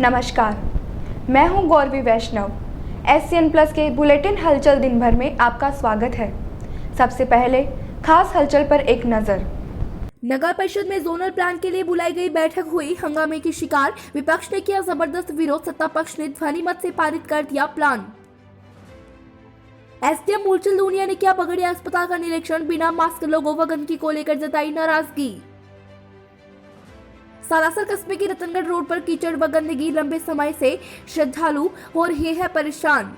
नमस्कार, मैं हूं गौरवी वैष्णव। SCN प्लस के बुलेटिन हलचल दिन भर में आपका स्वागत है। सबसे पहले खास हलचल पर एक नजर। नगर परिषद में जोनल प्लान के लिए बुलाई गई बैठक हुई हंगामे की शिकार। विपक्ष ने किया जबरदस्त विरोध, सत्ता पक्ष ने ध्वनि मत से पारित कर दिया प्लान। SDM मूलचंद लूनिया ने किया पगड़िया अस्पताल का निरीक्षण, बिना मास्क लोगों व गंदगी को लेकर जताई नाराजगी। सालासर कस्बे की रतनगढ़ रोड पर कीचड़ व गंदगी, लंबे समय से श्रद्धालु हो रहे हैं परेशान।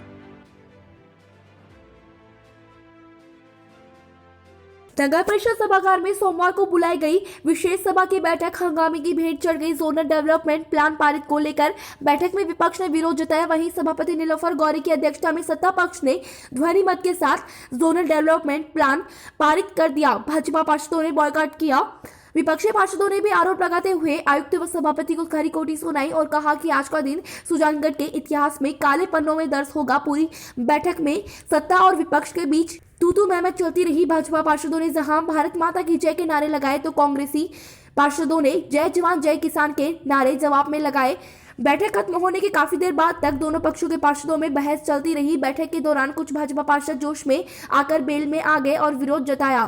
नगर परिषद सभागार में सोमवार को बुलाई गई विशेष सभा की बैठक हंगामे की भेंट चढ़ गई। जोनल डेवलपमेंट प्लान पारित को लेकर बैठक में विपक्ष ने विरोध जताया। वहीं सभापति नीलोफर गौरी की अध्यक्षता में सत्ता पक्ष ने ध्वनि मत के साथ जोनल डेवलपमेंट प्लान पारित कर दिया। भाजपा पार्षदों ने बॉयकॉट किया। विपक्षी पार्षदों ने भी आरोप लगाते हुए आयुक्त व सभापति को खरी खोटी सुनाई और कहा कि आज का दिन सुजानगढ़ के इतिहास में काले पन्नों में दर्ज होगा। पूरी बैठक में सत्ता और विपक्ष के बीच तू मैं चलती रही। भाजपा पार्षदों ने जहां भारत माता की जय के नारे लगाए तो कांग्रेसी पार्षदों ने जय जवान जय किसान के नारे जवाब में लगाए। बैठक खत्म होने के काफी देर बाद तक दोनों पक्षों के पार्षदों में बहस चलती रही। बैठक के दौरान कुछ भाजपा पार्षद जोश में आकर बेल में आ गए और विरोध जताया।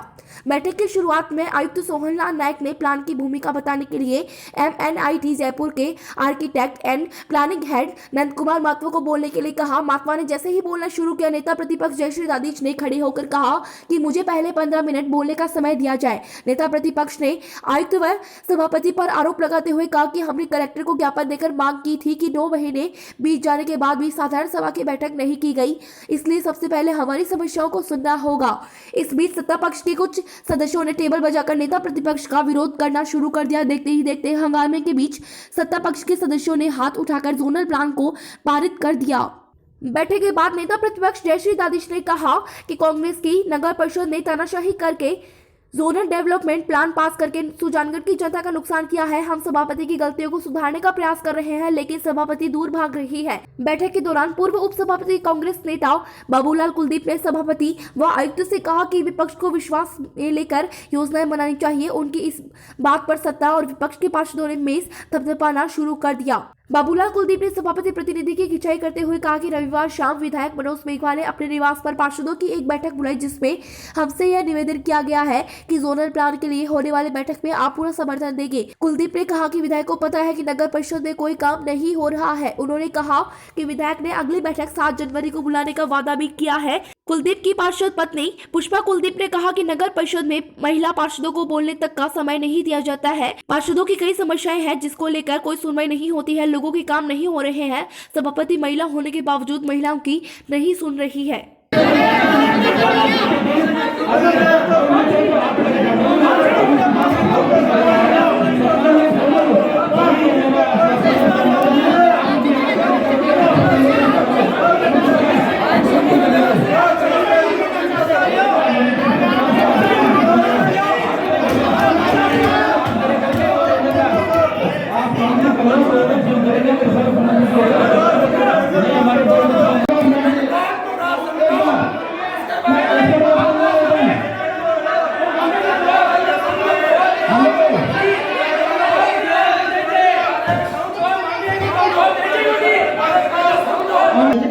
बैठक की शुरुआत में आयुक्त सोहनलाल नायक ने प्लान की भूमिका बताने के लिए MNIT जयपुर के architect and planning head Nand Kumar Mathur को बोलने के लिए कहा। माथुर ने जैसे ही बोलना शुरू किया, नेता प्रतिपक्ष जयश्री दादीच ने खड़े होकर कहा कि मुझे पहले 15 मिनट बोलने का समय दिया जाए। नेता प्रतिपक्ष ने आयुक्त व सभापति पर आरोप लगाते हुए कहा कि हमने कलेक्टर को ज्ञापन देकर मांग की थी कि 9 महीने बीत जाने के बाद भी साधारण सभा की बैठक नहीं की गई, इसलिए सबसे पहले हमारी समस्याओं को सुनना होगा। इस बीच सत्ता पक्ष के कुछ सदस्यों ने टेबल बजाकर नेता प्रतिपक्ष का विरोध करना शुरू कर दिया। देखते ही देखते हंगामे के बीच सत्ता पक्ष के सदस्यों ने हाथ उठाकर जोनल प्लान को पारित कर दिया। बैठक के बाद नेता प्रतिपक्ष जयश्री दादीच ने कहा कि कांग्रेस की नगर परिषद ने तानाशाही करके जोनल डेवलपमेंट प्लान पास करके सुजानगढ़ की जनता का नुकसान किया है। हम सभापति की गलतियों को सुधारने का प्रयास कर रहे हैं, लेकिन सभापति दूर भाग रही है। बैठक के दौरान पूर्व उप सभापति कांग्रेस नेता बाबूलाल कुलदीप ने सभापति व आयुक्त से कहा कि विपक्ष को विश्वास में लेकर योजनाएं बनानी चाहिए। उनकी इस बात पर सत्ता और विपक्ष के पार्षदों ने मेज थपथपाना शुरू कर दिया। बाबूलाल कुलदीप ने सभापति प्रतिनिधि की खिंचाई करते हुए कहा कि रविवार शाम विधायक मनोज मेघवाल ने अपने निवास पर पार्षदों की एक बैठक बुलाई, जिसमें हमसे यह निवेदन किया गया है कि जोनल प्लान के लिए होने वाली बैठक में आप पूरा समर्थन देंगे। कुलदीप ने कहा कि विधायक को पता है कि नगर परिषद में कोई काम नहीं हो रहा है। उन्होंने कहा कि विधायक ने अगली बैठक 7 जनवरी को बुलाने का वादा भी किया है। कुलदीप की पार्षद पत्नी पुष्पा कुलदीप ने कहा कि नगर परिषद में महिला पार्षदों को बोलने तक का समय नहीं दिया जाता है। पार्षदों की कई समस्याएं हैं जिसको लेकर कोई सुनवाई नहीं होती है। लोगों के काम नहीं हो रहे हैं। सभापति महिला होने के बावजूद महिलाओं की नहीं सुन रही है।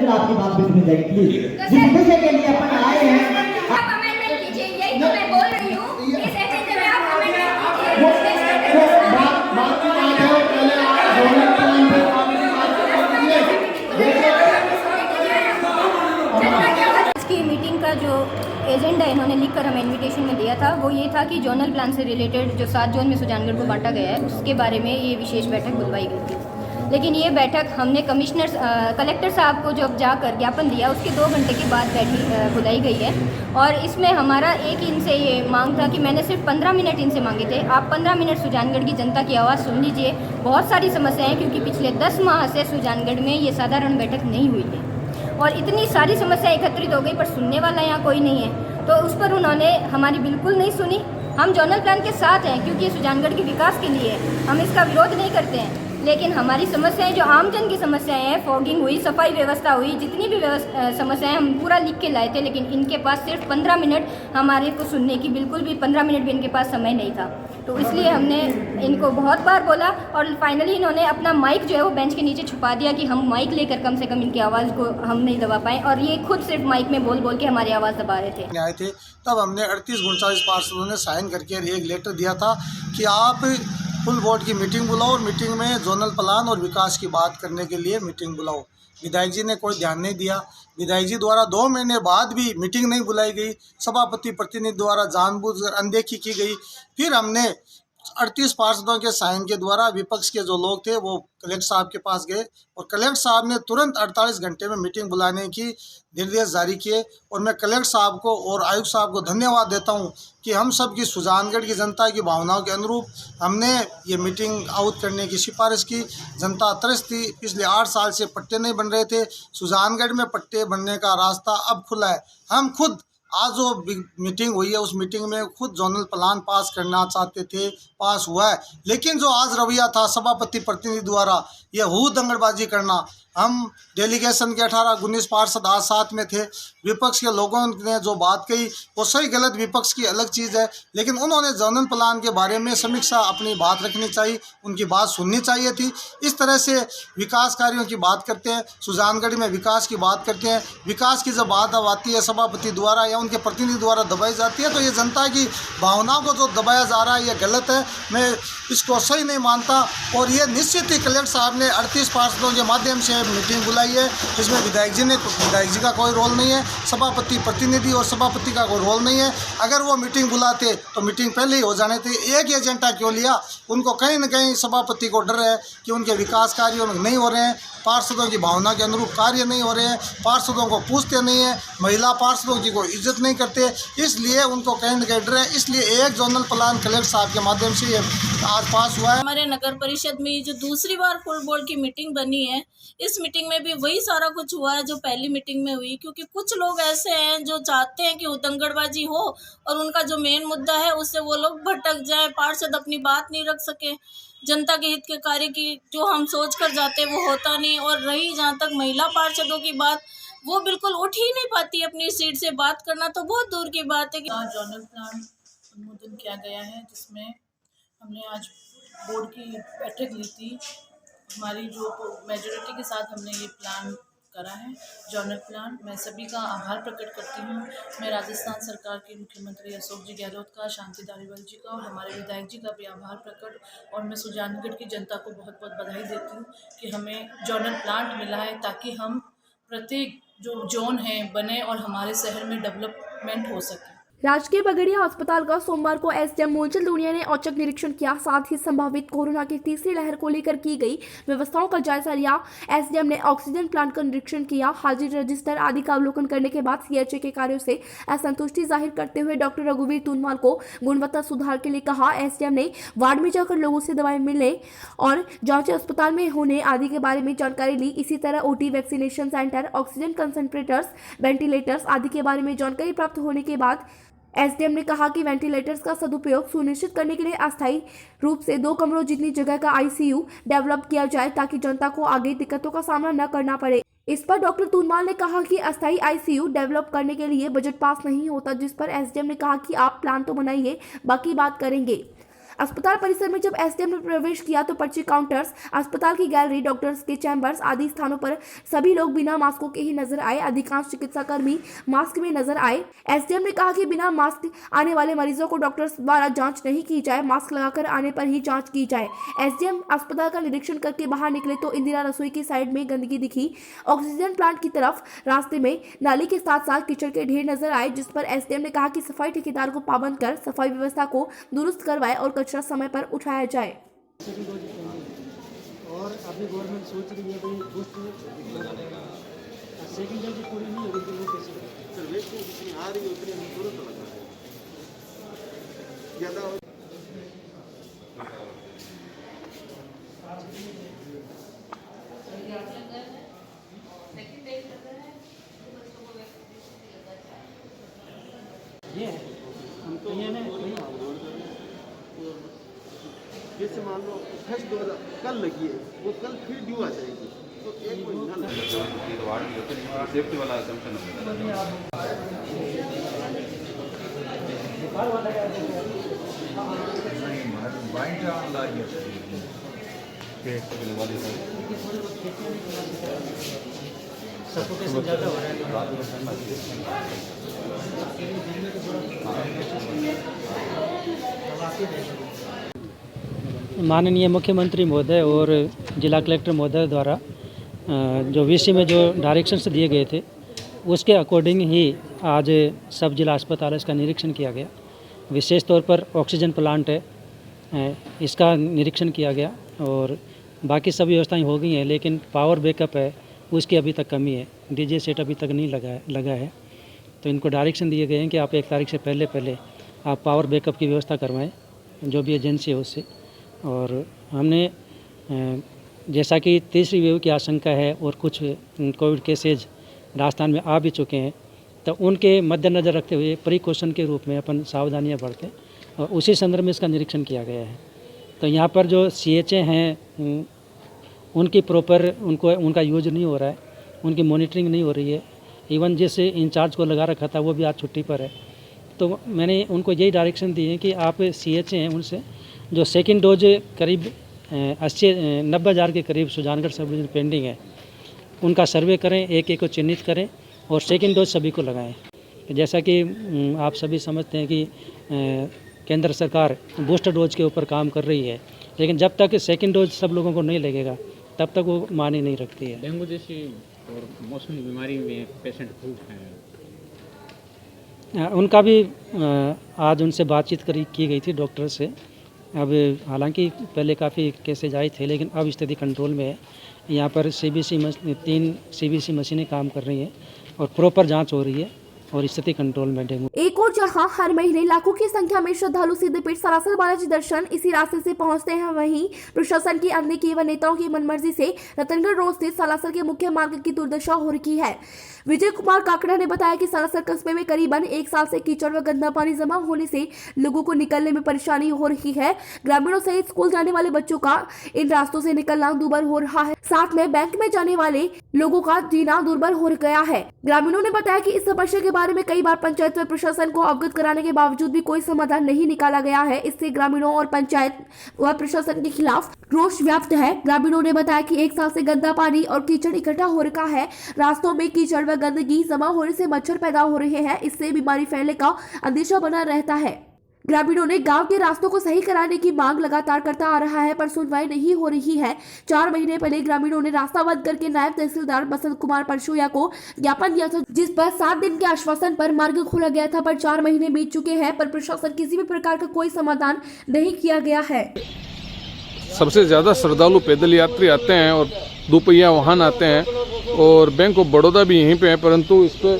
आपकी बात बिल्कुल जाएगी प्लीज। जिस विषय के लिए अपन आए हैं आप अमेंडमेंट कीजिए, यही तो मैं बोल रही हूँ। इस एजेंडे में आप अमेंडमेंट कीजिए। बात की बात है, पहले आप जोनल प्लान पे आज की मीटिंग का जो एजेंडा इन्होंने लिखकर हमें इनविटेशन में दिया था वो ये था कि जोनल प्लान से रिलेटेड जो 7 जोन में सुजानगढ़ को बांटा गया है उसके बारे में ये विशेष बैठक बुलवाई गई थी। लेकिन ये बैठक हमने कलेक्टर साहब को जब जाकर ज्ञापन दिया उसके 2 घंटे के बाद बुलाई गई है। और इसमें हमारा एक इनसे ये मांग था कि मैंने सिर्फ 15 मिनट इनसे मांगे थे। आप 15 मिनट सुजानगढ़ की जनता की आवाज़ सुन लीजिए। बहुत सारी समस्याएं हैं क्योंकि पिछले 10 माह से सुजानगढ़ में ये साधारण बैठक नहीं हुई थी और इतनी सारी समस्याएं एकत्रित हो गई, पर सुनने वाला यहाँ कोई नहीं है। तो उस पर उन्होंने हमारी बिल्कुल नहीं सुनी। हम जोनल प्लान के साथ हैं क्योंकि सुजानगढ़ के विकास के लिए हम इसका विरोध नहीं करते हैं, लेकिन हमारी समस्याएं जो आमजन की समस्याएं हैं, फॉगिंग हुई, सफाई व्यवस्था हुई, जितनी भी समस्याएं हम पूरा लिख के लाए थे, लेकिन इनके पास सिर्फ 15 मिनट हमारे को सुनने की, बिल्कुल भी 15 मिनट भी इनके पास समय नहीं था। तो इसलिए हमने इनको बहुत बार बोला और फाइनली इन्होंने अपना माइक जो है वो बेंच के नीचे छुपा दिया कि हम माइक लेकर कम से कम इनकी आवाज़ को हम नहीं दबा पाएँ, और ये खुद सिर्फ माइक में बोल बोल के हमारी आवाज़ दबा रहे थे। आए थे तब हमने 3839 पार्षदों ने साइन करके एक लेटर दिया था कि आप फुल बोर्ड की मीटिंग बुलाओ और मीटिंग में जोनल प्लान और विकास की बात करने के लिए मीटिंग बुलाओ। विधायक जी ने कोई ध्यान नहीं दिया। विधायक जी द्वारा 2 महीने बाद भी मीटिंग नहीं बुलाई गई। सभापति प्रतिनिधि द्वारा जानबूझकर अनदेखी की गई। फिर हमने 38 पार्षदों के साइन के द्वारा विपक्ष के जो लोग थे वो कलेक्टर साहब के पास गए और कलेक्टर साहब ने तुरंत 48 घंटे में मीटिंग बुलाने की निर्देश जारी किए। और मैं कलेक्टर साहब को और आयुक्त साहब को धन्यवाद देता हूं कि हम सब की सुजानगढ़ की जनता की भावनाओं के अनुरूप हमने ये मीटिंग आउट करने की सिफारिश की। जनता त्रस्त थी, पिछले 8 साल से पट्टे नहीं बन रहे थे। सुजानगढ़ में पट्टे बनने का रास्ता अब खुला है। हम खुद आज जो मीटिंग हुई है उस मीटिंग में खुद जोनल प्लान पास करना चाहते थे, पास हुआ है। लेकिन जो आज रवैया था सभापति प्रतिनिधि द्वारा यह दंगड़बाजी करना, हम डेलीगेशन के 18-19 पार्षद आज साथ में थे। विपक्ष के लोगों ने जो बात कही वो सही गलत विपक्ष की अलग चीज़ है, लेकिन उन्होंने जोनल प्लान के बारे में समीक्षा अपनी बात रखनी चाहिए, उनकी बात सुननी चाहिए थी। इस तरह से विकास कार्यों की बात करते हैं, सुजानगढ़ में विकास की बात करते हैं, विकास की जब बात आती है सभापति द्वारा या उनके प्रतिनिधि द्वारा दबाई जाती है तो ये जनता की भावनाओं को जो दबाया जा रहा है ये गलत है। मैं इसको सही नहीं मानता। और ये निश्चित ही कलेक्टर साहब ने 38 पार्षदों के माध्यम से मीटिंग बुलाई है। इसमें विधायक जी का कोई रोल नहीं है, सभापति प्रतिनिधि और सभापति का कोई रोल नहीं है। अगर वो मीटिंग बुलाते तो मीटिंग पहले ही हो जाने थे। एक एजेंडा क्यों लिया? उनको कहीं ना कहीं सभापति को डर है कि उनके विकास कार्यों में नहीं हो रहे हैं, पार्षदों की भावना के अनुरूप कार्य नहीं हो रहे हैं, पार्षदों को पूछते नहीं हैं, महिला पार्षदों की कोई इज्जत नहीं करते, इसलिए उनको कहीं ना कहीं डर है। इसलिए एक जोनल प्लान कलेक्टर साहब के माध्यम से ये आज पास हुआ है। हमारे नगर परिषद में जो दूसरी बार फुल बोर्ड की मीटिंग बनी है, इस मीटिंग में भी वही सारा कुछ हुआ है जो पहली मीटिंग में हुई। क्योंकि कुछ लोग ऐसे हैं जो चाहते हैं कि उदंगड़बाजी हो और उनका जो मेन मुद्दा है उससे वो लोग भटक जाए, पार्षद अपनी बात नहीं रख सके, जनता के हित के कार्य की जो हम सोच कर जाते हैं वो होता नहीं। और रही जहाँ तक महिला पार्षदों की बात, वो बिल्कुल उठ ही नहीं पाती अपनी सीट से, बात करना तो बहुत दूर की बात है। कि जोनल प्लान अनुमोदन किया गया है जिसमें हमने आज बोर्ड की बैठक ली थी। हमारी जो मेजॉरिटी के साथ हमने ये प्लान करा है, जोनल प्लान। मैं सभी का आभार प्रकट करती हूँ। मैं राजस्थान सरकार के मुख्यमंत्री अशोक जी गहलोत का, शांति धारीवाल जी का और हमारे विधायक जी का भी आभार प्रकट, और मैं सुजानगढ़ की जनता को बहुत बहुत बधाई देती हूँ कि हमें जोनल प्लान मिला है ताकि हम प्रत्येक जो जोन है बने और हमारे शहर में डेवलपमेंट हो सके। राजकीय बगड़िया अस्पताल का सोमवार को एसडीएम मूलचंद लूनिया ने औचक निरीक्षण किया। साथ ही संभावित कोरोना की तीसरी लहर को लेकर की गई व्यवस्थाओं का जायजा लिया। एसडीएम ने ऑक्सीजन प्लांट का निरीक्षण किया। हाजिर रजिस्टर आदि का अवलोकन करने के बाद सीएचए के कार्यों से असंतुष्टि जाहिर करते हुए डॉक्टर रघुवीर तुनमाल को गुणवत्ता सुधार के लिए कहा। एसडीएम ने वार्ड में जाकर लोगों से दवाएं मिलने और जांच अस्पताल में होने आदि के बारे में जानकारी ली। इसी तरह OT, vaccination centre, oxygen concentrators, ventilators आदि के बारे में जानकारी प्राप्त होने के बाद एसडीएम ने कहा कि वेंटिलेटर्स का सदुपयोग सुनिश्चित करने के लिए अस्थायी रूप से 2 कमरों जितनी जगह का आईसीयू डेवलप किया जाए ताकि जनता को आगे दिक्कतों का सामना न करना पड़े। इस पर डॉक्टर तुनमाल ने कहा कि अस्थायी आईसीयू डेवलप करने के लिए बजट पास नहीं होता, जिस पर एसडीएम ने कहा कि आप प्लान तो बनाइए, बाकी बात करेंगे। अस्पताल परिसर में जब एसडीएम ने प्रवेश किया तो पर्ची काउंटर्स, अस्पताल की गैलरी, डॉक्टर्स के चैम्बर्स आदि स्थानों पर सभी लोग बिना मास्कों के ही नजर आए। अधिकांश चिकित्साकर्मी मास्क में नजर आए। एसडीएम ने कहा कि बिना मास्क आने वाले मरीजों को डॉक्टर्स द्वारा जांच नहीं की जाए, मास्क लगाकर आने पर ही जांच की जाए। एसडीएम अस्पताल का निरीक्षण करके बाहर निकले तो इंदिरा रसोई की साइड में गंदगी दिखी। ऑक्सीजन प्लांट की तरफ रास्ते में नाली के साथ साथ कीचड़ के ढेर नजर आए, जिस पर एसडीएम ने कहा कि सफाई ठेकेदार को पाबंद कर सफाई व्यवस्था को दुरुस्त करवाए और कचरा समय पर उठाया जाए। और अभी गवर्नमेंट सोच रही है भाई सेकंड डोज पूरी नहीं होगी तो वो कैसे सर वैक्सीन जितनी आ रही है उतनी हमें तुरंत लगना है ज़्यादा। ये हम तो ये ना जैसे मान लो फर्स्ट डोज कल लगी है, वो कल फिर ड्यू आ जाएगी, तो एक महीना लगेगा। सेफ्टी वाला assumption माननीय मुख्यमंत्री महोदय और जिला कलेक्टर महोदय द्वारा जो वीसी में जो डायरेक्शंस दिए गए थे उसके अकॉर्डिंग ही आज सब जिला अस्पताल इसका निरीक्षण किया गया। विशेष तौर पर ऑक्सीजन प्लांट है, इसका निरीक्षण किया गया और बाकी सभी व्यवस्थाएं हो गई हैं, लेकिन पावर बैकअप है उसकी अभी तक कमी है। डीजे सेट अभी तक नहीं लगा है, तो इनको डायरेक्शन दिए गए हैं कि आप 1 तारीख से पहले आप पावर बैकअप की व्यवस्था करवाएं, जो भी एजेंसी है उससे। और हमने जैसा कि तीसरी वेव की आशंका है और कुछ कोविड केसेज राजस्थान में आ भी चुके हैं, तो उनके मद्देनज़र रखते हुए प्रिकॉशन के रूप में अपन सावधानियां बरतें और उसी संदर्भ में इसका निरीक्षण किया गया है। तो यहाँ पर जो CHA हैं उनकी प्रॉपर उनका यूज नहीं हो रहा है, उनकी मॉनिटरिंग नहीं हो रही है। इवन जिस इंचार्ज को लगा रखा था वो भी आज छुट्टी पर है। तो मैंने उनको यही डायरेक्शन दी है कि आप CHA हैं उनसे जो सेकंड डोज करीब 90,000 के करीब सुजानगढ़ सब डिवीजन पेंडिंग है, उनका सर्वे करें, एक को चिन्हित करें और सेकंड डोज सभी को लगाएं। जैसा कि आप सभी समझते हैं कि केंद्र सरकार बूस्टर डोज के ऊपर काम कर रही है, लेकिन जब तक सेकंड डोज सब लोगों को नहीं लगेगा तब तक वो मानी नहीं रखती है। डेंगू जैसी और मौसमी बीमारी में पेशेंट खूब हैं, उनका भी आज उनसे बातचीत की गई थी डॉक्टर से। अब हालांकि पहले काफ़ी केसेज आए थे, लेकिन अब स्थिति कंट्रोल में है। यहाँ पर 3 CBC मशीनें काम कर रही हैं और प्रॉपर जांच हो रही है और स्थिति कंट्रोल में। डेंगू एक और जहां हर महीने लाखों की संख्या में श्रद्धालु सिद्धपीठ सालासर बालाजी दर्शन इसी रास्ते से पहुंचते हैं, वहीं प्रशासन की अन्य केवल नेताओं की मनमर्जी से रतनगढ़ रोड स्थित सालासर के मुख्य मार्ग की दुर्दशा हो रही है। विजय कुमार काकड़ा ने बताया कि सालासर कस्बे में करीबन 1 साल से कीचड़ व गंदा पानी जमा होने से लोगों को निकलने में परेशानी हो रही है। ग्रामीणों सहित स्कूल जाने वाले बच्चों का इन रास्तों से निकलना दूभर हो रहा है, साथ में बैंक में जाने वाले लोगों का जीना दुर्भर हो गया है। ग्रामीणों ने बताया कि इस समस्या के बारे में कई बार पंचायत व प्रशासन को अवगत कराने के बावजूद भी कोई समाधान नहीं निकाला गया है। इससे ग्रामीणों और पंचायत व प्रशासन के खिलाफ रोष व्याप्त है। ग्रामीणों ने बताया कि 1 साल से गंदा पानी और कीचड़ इकट्ठा हो रखा है। रास्तों में कीचड़ व गंदगी जमा होने से मच्छर पैदा हो रहे हैं, इससे बीमारी फैलने का अंदेशा बना रहता है। ग्रामीणों ने गांव के रास्तों को सही कराने की मांग लगातार करता आ रहा है, पर सुनवाई नहीं हो रही है। 4 महीने पहले ग्रामीणों ने रास्ता बंद करके नायब तहसीलदार बसंत कुमार परशोया को ज्ञापन दिया था, जिस पर 7 दिन के आश्वासन पर मार्ग खोला गया था, पर 4 महीने बीत चुके हैं, पर प्रशासन किसी भी प्रकार का कोई समाधान नहीं किया गया है। सबसे ज़्यादा श्रद्धालु पैदल यात्री आते हैं और दोपहिया वाहन आते हैं और बैंक ऑफ बड़ौदा भी यहीं पे है, परंतु इस पर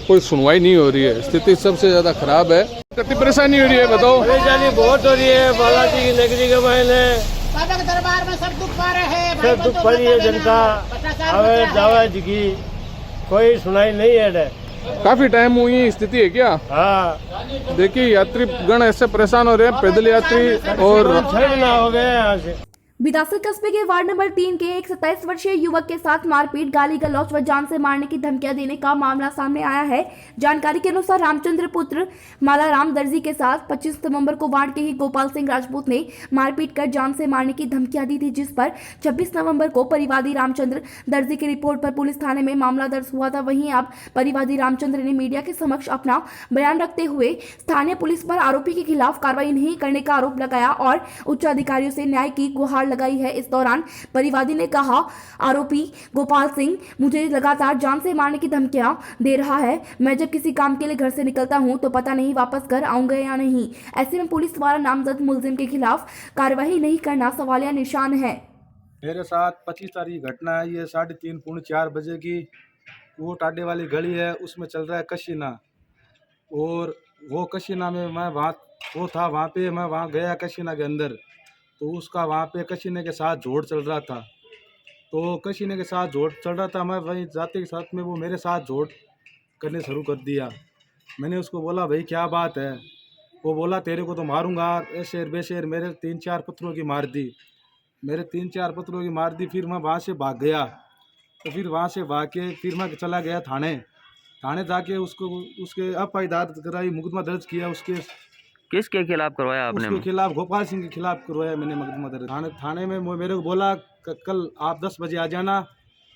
कोई सुनवाई नहीं हो रही है। स्थिति सबसे ज़्यादा खराब है। कितनी परेशानी हो रही है बताओ? परेशानी बहुत हो रही है। बालाजी की नगरी के मायने बाबा के दरबार में सब दुख पा रहे हैं, सब दुख पा रही है जनता। आवे जावा जी कोई सुनाई नहीं है। काफी टाइम हुई स्थिति है क्या? हाँ, देखिए यात्री गण ऐसे परेशान हो रहे हैं, पैदल यात्री और हो गए यहाँ से। बिदासर कस्बे के वार्ड नंबर 3 के एक 27 वर्षीय युवक के साथ मारपीट, गाली गलौज व जान से मारने की धमकियां देने का मामला सामने आया है। जानकारी के अनुसार रामचंद्र पुत्र मालाराम दर्जी के साथ 25 नवंबर को वार्ड के ही गोपाल सिंह राजपूत ने मारपीट कर जान से मारने की धमकियां दी थी, जिस पर 26 नवंबर को परिवादी रामचंद्र दर्जी की रिपोर्ट पर पुलिस थाने में मामला दर्ज हुआ था। वहीं अब परिवादी रामचंद्र ने मीडिया के समक्ष अपना बयान रखते हुए स्थानीय पुलिस पर आरोपी के खिलाफ कार्रवाई नहीं करने का आरोप लगाया और उच्च अधिकारियों से न्याय की गुहार लगाई है। इस दौरान परिवादी ने कहा, आरोपी गोपाल सिंह मुझे लगातार जान से मारने की धमकियां दे रहा है। मैं जब किसी काम के लिए घर से निकलता हूं तो पता नहीं वापस घर आऊंगा या नहीं। ऐसे में पुलिस द्वारा नामजद मुलजिम के खिलाफ कार्रवाई नहीं करना सवालिया निशान है। मेरे साथ 25 तारीख घटना है, ये 3:30 पौने 4 बजे की। वो टाडे वाली गली है, उसमें चल रहा है कशीना, और वो कशीना में मैं वहाँ पे मैं वहाँ गया कशीना के अंदर, तो उसका वहाँ पे कशीने के साथ जोड़ चल रहा था। तो कशीने के साथ जोड़ चल रहा था, मैं वहीं जाते के साथ में वो मेरे साथ जोड़ करने शुरू कर दिया। मैंने उसको बोला, भाई क्या बात है? वो बोला तेरे को तो मारूंगा, ऐसे बेशेर मेरे 3-4 पत्थरों की मार दी, फिर मैं वहाँ से भाग गया। तो फिर वहाँ से भाग के फिर मैं चला गया थाने जाके उसके FI दर्ज कराई, मुकदमा दर्ज किया। किसके खिलाफ करवाया आपने? उसके खिलाफ, गोपाल सिंह के खिलाफ करवाया मैंने मुकदमा दर्ज। थाने में वो मेरे को बोला कल आप 10 बजे आ जाना,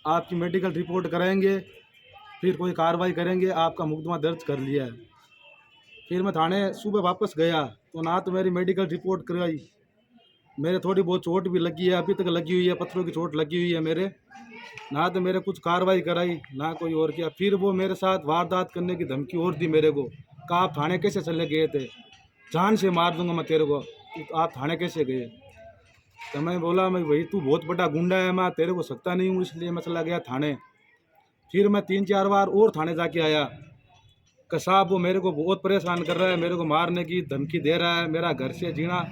आपकी मेडिकल रिपोर्ट कराएंगे, फिर कोई कार्रवाई करेंगे। आपका मुकदमा दर्ज कर लिया है। फिर मैं थाने सुबह वापस गया तो ना तो मेरी मेडिकल रिपोर्ट करवाई, मेरे थोड़ी बहुत चोट भी लगी है, अभी तक लगी हुई है, पत्थरों की चोट लगी हुई है मेरे, ना तो मेरे कुछ कार्रवाई कराई ना कोई और किया। फिर वो मेरे साथ वारदात करने की धमकी और दी मेरे को, कहा आप थाने कैसे चले गए थे, जान से मार दूंगा मैं तेरे को, आप थाने कैसे गए। तो मैं बोला मैं भाई तू बहुत बड़ा गुंडा है, मैं तेरे को सकता नहीं हूँ, इसलिए मैं चला गया थाने। फिर मैं 3-4 बार और थाने जाके आया कि साहब वो मेरे को बहुत परेशान कर रहा है, मेरे को मारने की धमकी दे रहा है, मेरा घर से जीना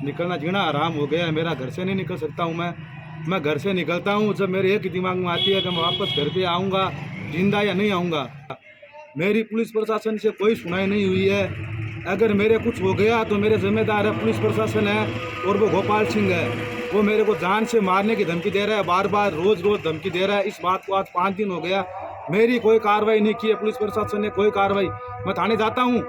हराम हो गया है, मेरा घर से नहीं निकल सकता हूँ मैं घर से निकलता हूँ जब मेरे एक दिमाग में आती है कि मैं वापस घर पे आऊँगा जिंदा या नहीं आऊँगा। मेरी पुलिस प्रशासन से कोई सुनाई नहीं हुई है। अगर मेरे कुछ हो गया तो मेरे जिम्मेदार है पुलिस प्रशासन है और वो गोपाल सिंह है। वो मेरे को जान से मारने की धमकी दे रहा है, बार बार रोज़ धमकी दे रहा है। इस बात को आज 5 दिन हो गया, मेरी कोई कार्रवाई नहीं की है पुलिस प्रशासन ने, कोई कार्रवाई। मैं थाने जाता हूँ,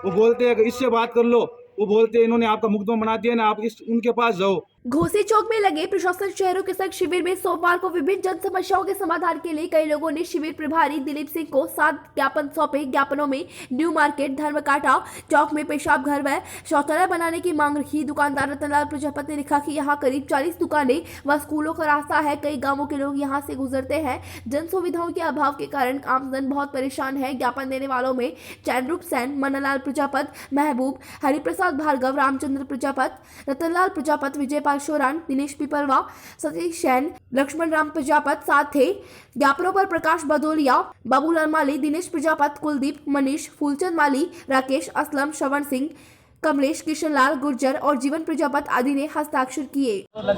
वो बोलते हैं कि इससे बात कर लो, वो बोलते हैं इन्होंने आपका मुकदमा बना दिया ना, आप उनके पास जाओ। घोसी चौक में लगे प्रशासन शहरों के संग शिविर में सोमवार को विभिन्न जन समस्याओं के समाधान के लिए कई लोगों ने शिविर प्रभारी दिलीप सिंह को 7 ज्ञापन सौंपे। ज्ञापनों में न्यू मार्केट धर्मकांटा चौक में पेशाब घर व शौचालय बनाने की मांग रखी। दुकानदार रतनलाल प्रजापति ने लिखा कि यहाँ करीब 40 दुकानें व स्कूलों का रास्ता है, कई गाँवों के लोग यहाँ से गुजरते हैं, जन सुविधाओं के अभाव के कारण आमजन बहुत परेशान है। ज्ञापन देने वालों में चैनरूप सेन, मन्नालाल प्रजापति, महबूब, हरिप्रसाद भार्गव, रामचंद्र प्रजापति, रतनलाल प्रजापति, विजय शोरान, दिनेश पिपलवा, सतीश जैन, लक्ष्मण राम प्रजापति साथ थे। ज्ञापनों पर प्रकाश बदौलिया, बाबूलाल माली, दिनेश प्रजापति, कुलदीप, मनीष, फूलचंद माली, राकेश, असलम, श्रवण सिंह, कमलेश, किशनलाल गुर्जर और जीवन प्रजापति आदि ने हस्ताक्षर किए। अगर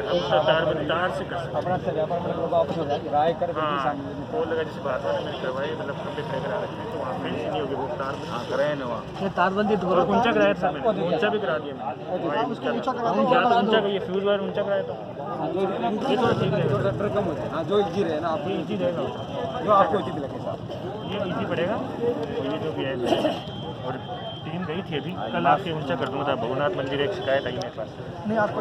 हम तार से कर तारबंदी तो ऊंचा कराया था मैंने, ऊंचा भी करा दिया मैंने, ऊंचा का ये फ्यूज वायर ऊंचा कराया था, ये तो ठीक है, जो इजी रहे ना, आपको इजी रहेगा, जो आपको इजी लगे, ये इजी पड़ेगा। ये जो भी है और 3 गई थी अभी, कल आपके ऊंचा कर दूंगा था। भगवनाथ मंदिर एक शिकायत आई मेरे पास, नहीं आपको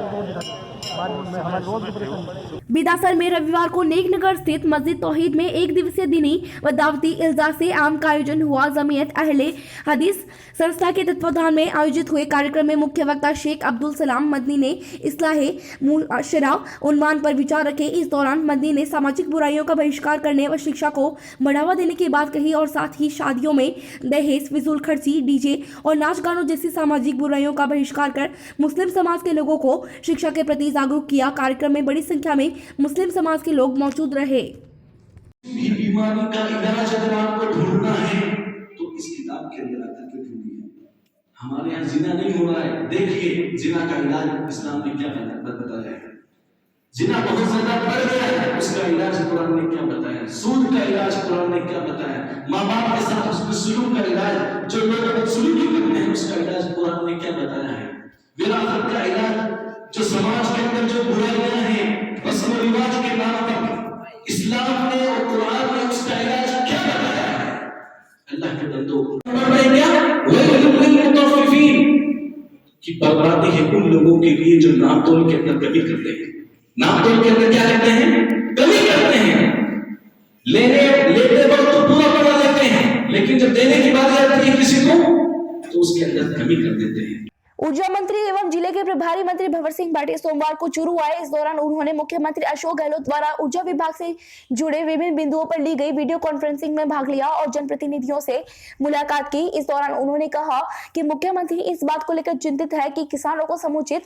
बिदासर में रविवार को नेकनगर स्थित मस्जिद तौहीद में 1 दिवसीय दीनी व दावती इल्जा से आम का आयोजन हुआ। जमीयत अहले हदीस संस्था के तत्वाधान में आयोजित हुए कार्यक्रम में मुख्य वक्ता शेख अब्दुल सलाम मदनी ने इस्लाहे मुआशरा उन्वान पर विचार रखे। इस दौरान मदनी ने सामाजिक बुराइयों का बहिष्कार करने व शिक्षा को बढ़ावा देने की बात कही और साथ ही शादियों में दहेज, फिजूल खर्ची, डीजे और नाच गानों जैसी सामाजिक बुराइयों का बहिष्कार कर मुस्लिम समाज के लोगों को शिक्षा के प्रति जागरूक किया। कार्यक्रम में बड़ी संख्या में मुस्लिम समाज के लोग मौजूद रहे। बीमारी का इलाज अगर आपको ढूंढना है तो इस किताब के अंदर आकर के ढूंढिए। हमारे यहाँ जिना नहीं हो रहा है, देखिए जिना का इलाज इस्लाम ने क्या बताया है। जिना बहुत ज्यादा बढ़ गया है, उसका इलाज कुरान ने क्या बताया। सूद का इलाज कुरान ने क्या बताया। माँ बाप के साथ उसके सुलूक का इलाज, जो लोग बदसलूकी करते हैं, उसका इलाज कुरान ने क्या बताया है। विरासत का इलाज, जो समाज के अंदर जो बुराइयां हैं रस्म रिवाज के नाम पर, इस्लाम ने और कुरान ने उसका इलाज क्या बताया है। अल्लाह के बंदो कि बर्बादी है उन लोगों के लिए जो नापतोल के अंदर कमी करते हैं। नापतोल के अंदर क्या करते हैं, कमी करते हैं। लेते वक्त तो पूरा बना लेते हैं, लेकिन जब देने की बात आती है किसी को तो उसके अंदर कमी कर देते हैं। ऊर्जा मंत्री एवं जिले के प्रभारी मंत्री भंवर सिंह भाटी सोमवार को चूरू आए। इस दौरान उन्होंने मुख्यमंत्री अशोक गहलोत द्वारा ऊर्जा विभाग से जुड़े विभिन्न बिंदुओं पर ली गई वीडियो कॉन्फ्रेंसिंग में भाग लिया और जनप्रतिनिधियों से मुलाकात की। इस दौरान उन्होंने कहा कि मुख्यमंत्री इस बात को लेकर चिंतित है कि किसानों को समुचित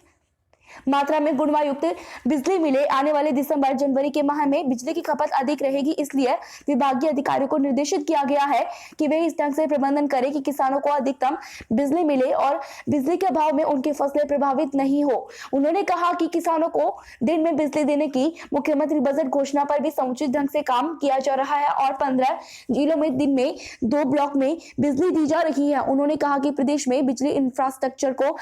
मात्रा में गुणवायुक्त बिजली मिले। आने वाले दिसंबर जनवरी के माह में बिजली की खपत अधिक रहेगी, इसलिए विभागीय अधिकारियों को निर्देशित किया गया है कि वे इस ढंग से प्रबंधन करें कि किसानों को अधिकतम बिजली मिले और बिजली के अभाव में उनकी फसलें प्रभावित नहीं हो। उन्होंने कहा कि किसानों को दिन में बिजली देने की मुख्यमंत्री बजट घोषणा पर भी समुचित ढंग से काम किया जा रहा है और 15 जिलों में दिन में 2 ब्लॉक में बिजली दी जा रही है। उन्होंने कहा कि प्रदेश में बिजली इंफ्रास्ट्रक्चर को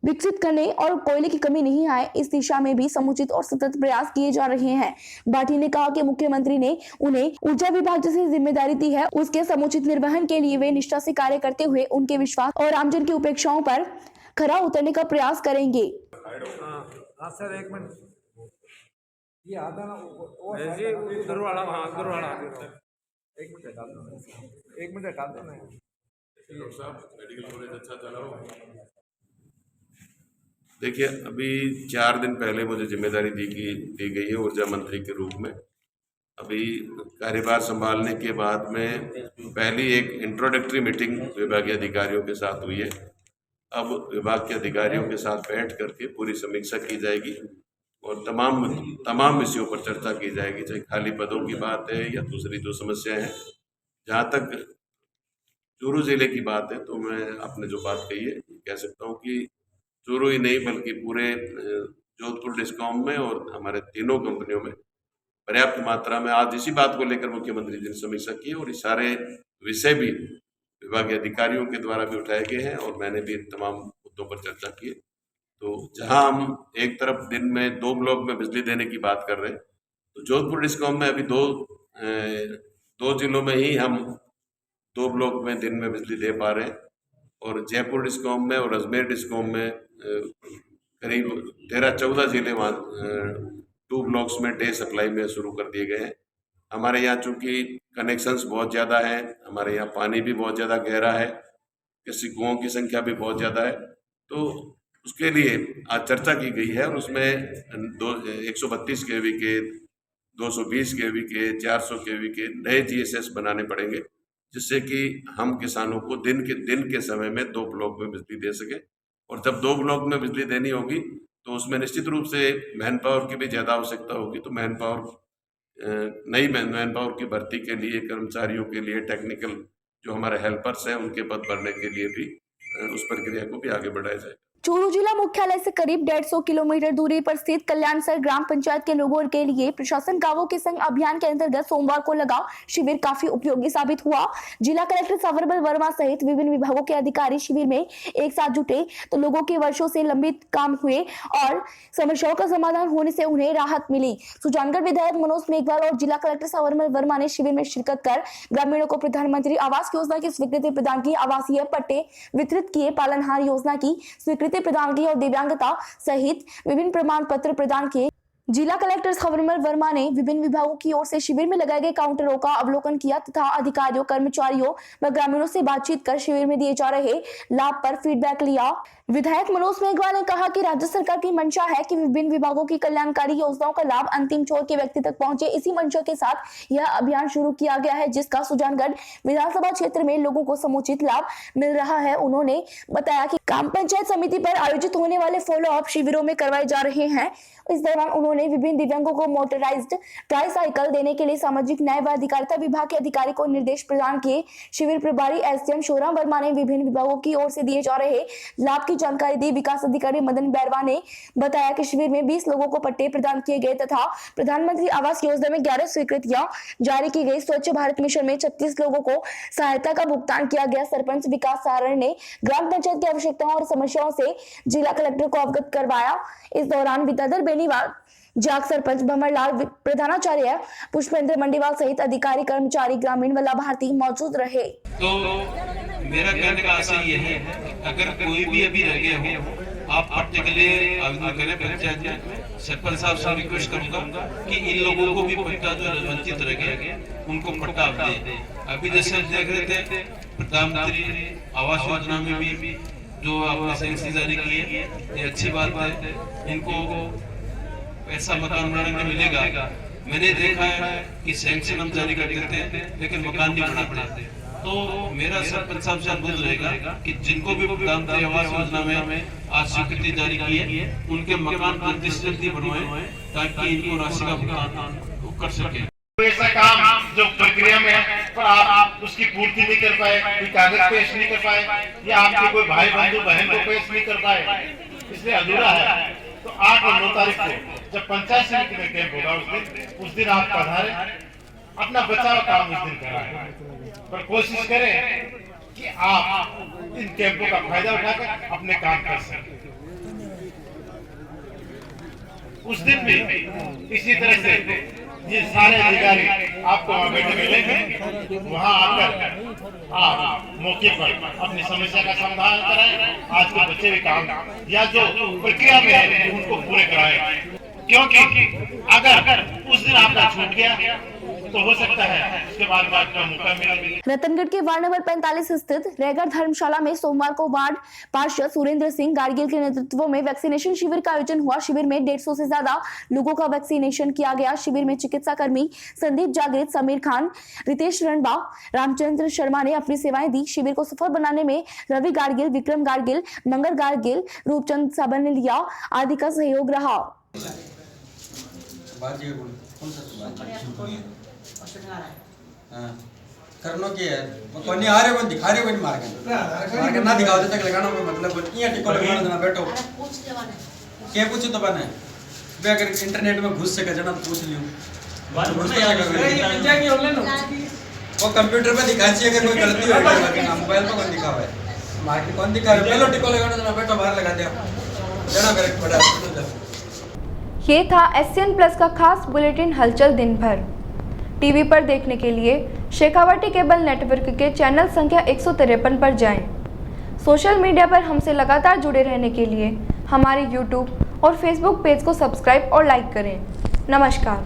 विकसित करने और कोयले की कमी नहीं आए, इस दिशा में भी समुचित और सतत प्रयास किए जा रहे हैं। बाठी ने कहा कि मुख्यमंत्री ने उन्हें ऊर्जा विभाग जैसी जिम्मेदारी दी है, उसके समुचित निर्वहन के लिए वे निष्ठा से कार्य करते हुए उनके विश्वास और आमजन की उपेक्षाओं पर खरा उतरने का प्रयास करेंगे। सर एक मिनट, ये आधा ना उधर वाला, हाँ उधर वाला, एक मिनट हटा दो, एक मिनट हटा दो ना। मेडिकल कॉलेज अच्छा चला हो। देखिए, अभी 4 दिन पहले मुझे जिम्मेदारी दी गई है ऊर्जा मंत्री के रूप में। अभी कार्यभार संभालने के बाद में पहली एक इंट्रोडक्टरी मीटिंग विभागीय अधिकारियों के साथ हुई है। अब विभाग के अधिकारियों के साथ बैठ करके पूरी समीक्षा की जाएगी और तमाम विषयों पर चर्चा की जाएगी, चाहे खाली पदों की बात है या दूसरी जो समस्याएं हैं। जहाँ तक चूरू जिले की बात है तो मैं आपने जो बात कही है कह सकता हूँ कि चूरू ही नहीं बल्कि पूरे जोधपुर डिस्कॉम में और हमारे तीनों कंपनियों में पर्याप्त मात्रा में आज इसी बात को लेकर मुख्यमंत्री जी ने समीक्षा की और ये सारे विषय भी विभागीय अधिकारियों के द्वारा भी उठाए गए हैं और मैंने भी तमाम मुद्दों पर चर्चा की है। तो जहां हम एक तरफ दिन में 2 ब्लॉक में बिजली देने की बात कर रहे हैं, तो जोधपुर डिस्कॉम में अभी दो जिलों में ही हम 2 ब्लॉक में दिन में बिजली दे पा रहे हैं और जयपुर डिस्कॉम में और अजमेर डिस्कॉम में करीब 13-14 जिले वहाँ 2 ब्लॉक्स में डे सप्लाई में शुरू कर दिए गए हैं। हमारे यहाँ चूँकि कनेक्शंस बहुत ज़्यादा हैं, हमारे यहाँ पानी भी बहुत ज़्यादा गहरा है, कृषि कुओं की संख्या भी बहुत ज़्यादा है, तो उसके लिए आज चर्चा की गई है और उसमें 132 kV के, 220 kV के, 400 kV के नए GSS बनाने पड़ेंगे, जिससे कि हम किसानों को दिन के समय में 2 ब्लॉक में बिजली दे सके। और जब 2 ब्लॉक में बिजली देनी होगी तो उसमें निश्चित रूप से मैन पावर की भी ज़्यादा आवश्यकता होगी। तो नई मैन पावर की भर्ती के लिए, कर्मचारियों के लिए, टेक्निकल जो हमारे हेल्पर्स हैं उनके पद भरने के लिए भी उस प्रक्रिया को भी आगे बढ़ाया जाए। चूरू जिला मुख्यालय से करीब 150 किलोमीटर दूरी पर स्थित कल्याणसर ग्राम पंचायत के लोगों के लिए प्रशासन गांवों के संग अभियान के अंतर्गत सोमवार को लगा शिविर काफी उपयोगी साबित हुआ। जिला कलेक्टर सवरबल वर्मा सहित विभिन्न विभागों के अधिकारी शिविर में एक साथ जुटे तो लोगों के वर्षों से लंबित काम हुए और समस्याओं का समाधान होने से उन्हें राहत मिली। सुजानगढ़ विधायक मनोज मेघवाल और जिला कलेक्टर सवरबल वर्मा ने शिविर में शिरकत कर ग्रामीणों को प्रधानमंत्री आवास योजना की स्वीकृति प्रदान की, आवासीय पट्टे वितरित किए, पालनहार योजना की स्वीकृति प्रदान की और दिव्यांगता सहित विभिन्न प्रमाण पत्र प्रदान किए। जिला कलेक्टर सवरबल वर्मा ने विभिन्न विभागों की ओर से शिविर में लगाए गए काउंटरों का अवलोकन किया तथा अधिकारियों, कर्मचारियों व ग्रामीणों से बातचीत कर शिविर में दिए जा रहे लाभ पर फीडबैक लिया। विधायक मनोज मेघवाल ने कहा कि राज्य सरकार की मंशा है कि विभिन्न विभागों की कल्याणकारी योजनाओं का लाभ अंतिम छोर के व्यक्ति तक पहुंचे। इसी मंशा के साथ यह अभियान शुरू किया गया है, जिसका सुजानगढ़ विधानसभा क्षेत्र में लोगों को समुचित लाभ मिल रहा है। उन्होंने बताया कि ग्राम पंचायत समिति पर आयोजित होने वाले फॉलो अप शिविरों में करवाए जा रहे हैं। इस दौरान उन्होंने विभिन्न दिव्यांगों को मोटराइज्ड ट्राईसाइकिल देने के लिए सामाजिक न्याय व अधिकारिता विभाग के अधिकारी को निर्देश प्रदान किए। शिविर प्रभारी एसडीएम शोराम वर्मा ने विभिन्न विभागों की ओर से दिए जा रहे लाभ की जानकारी दी। विकास अधिकारी मदन बैरवा ने बताया कि शिविर में 20 लोगों को पट्टे प्रदान किए गए तथा प्रधानमंत्री आवास योजना में 11 स्वीकृतियां जारी की गई। स्वच्छ भारत मिशन में 36 लोगों को सहायता का भुगतान किया गया। सरपंच विकास सारण ने ग्राम पंचायत की आवश्यकताओं और समस्याओं से जिला कलेक्टर को अवगत करवाया। इस दौरान विद्याधर बेनीवाल, जाग सरपंच भंवरलाल, प्रधानाचार्य पुष्पेंद्र मंडीवाल सहित अधिकारी, कर्मचारी, ग्रामीण व लाभार्थी मौजूद रहे। तो मेरा कहने का आशय ये है, अगर कोई भी अभी रह गए हो, आप पट्टे के लिए आवेदन करें पंचायत में। सरपंच साहब से रिक्वेस्ट करूंगा कि इन लोगों को भी पट्टा जो वंचित रह गए उनको पट्टा दे। अभी जैसे देख रहे थे प्रधानमंत्री आवास योजना में भी जो आपने सैंक्शन जारी की है, ये अच्छी बात है। इनको ऐसा मकान बनाने में मिलेगा। मैंने देखा है कि सैंक्शन हम जारी कर देते हैं लेकिन मकान नहीं बना पाते। तो मेरा सरपंच साहब से अनुरोध रहेगा कि जिनको भी प्रधानमंत्री आवास योजना में आज स्वीकृति जारी की है उनके मकान जल्दी से जल्दी बनवाएं ताकि इनको राशि का भुगतान कर सके। ऐसा काम जो प्रक्रिया में है पर आप उसकी पूर्ति नहीं कर पाए, कोई कागज पेश नहीं कर पाए या आपके कोई भाई बंधु बहन को पेश नहीं कर पाए, इसलिए अधूरा है। तो 8 और 9 तारीख को जब पंचायत समिति में कैंप होगा उस दिन आप पधारें, अपना बचाव काम उस दिन कराएं, पर कोशिश करें कि आप इन कैंपों का फायदा उठाकर अपने काम कर सकें। उस दिन भी इसी तरह से ये सारे अधिकारी आपको वहाँ बैठे मिलेंगे, वहाँ आकर आप मौके पर अपनी समस्या का समाधान कराएं, आज के बच्चे भी काम या जो प्रक्रिया में है उनको पूरे कराएं, क्योंकि अगर उस दिन आपका छूट गया तो हो सकता है उसके बाद आपका मौका मिले। रतनगढ़ के वार्ड नंबर 45 स्थित रेगर धर्मशाला में सोमवार को वार्ड पार्षद सुरेंद्र सिंह गार्गिल के नेतृत्व में वैक्सीनेशन शिविर का आयोजन हुआ। शिविर में 150 से ज्यादा लोगों का वैक्सीनेशन किया गया। शिविर में चिकित्सा कर्मी संदीप जागृत, समीर खान, रितेश रणबा, रामचंद्र शर्मा ने अपनी सेवाएं दी। शिविर को सफल बनाने में रवि गार्गिल, विक्रम गार्गिल, मंगल गार्गिल, रूपचंद सबनिया आदि का सहयोग रहा। करनो की है कोई नहीं आ रहे, कोई दिखा रहे, कोई मार के ना दिखाओ तक लगाना कोई मतलब ये टिको लगाना देना बैठो क्या पूछो तो बने बे अगर इंटरनेट में घुस सके जना तो पूछ लियो वो कंप्यूटर पे दिखा चाहिए अगर कोई गलती हो गई बाकी ना मोबाइल पे कौन दिखावे मार कौन दिखा रहे, पहले टिको लगाना देना बैठो बाहर लगा दिया जना करेक्ट पड़ा। ये था SCN प्लस का खास बुलेटिन हलचल दिन भर। टीवी पर देखने के लिए शेखावाटी केबल नेटवर्क के चैनल संख्या 153 पर जाएं। सोशल मीडिया पर हमसे लगातार जुड़े रहने के लिए हमारे YouTube और Facebook पेज को सब्सक्राइब और लाइक करें। नमस्कार।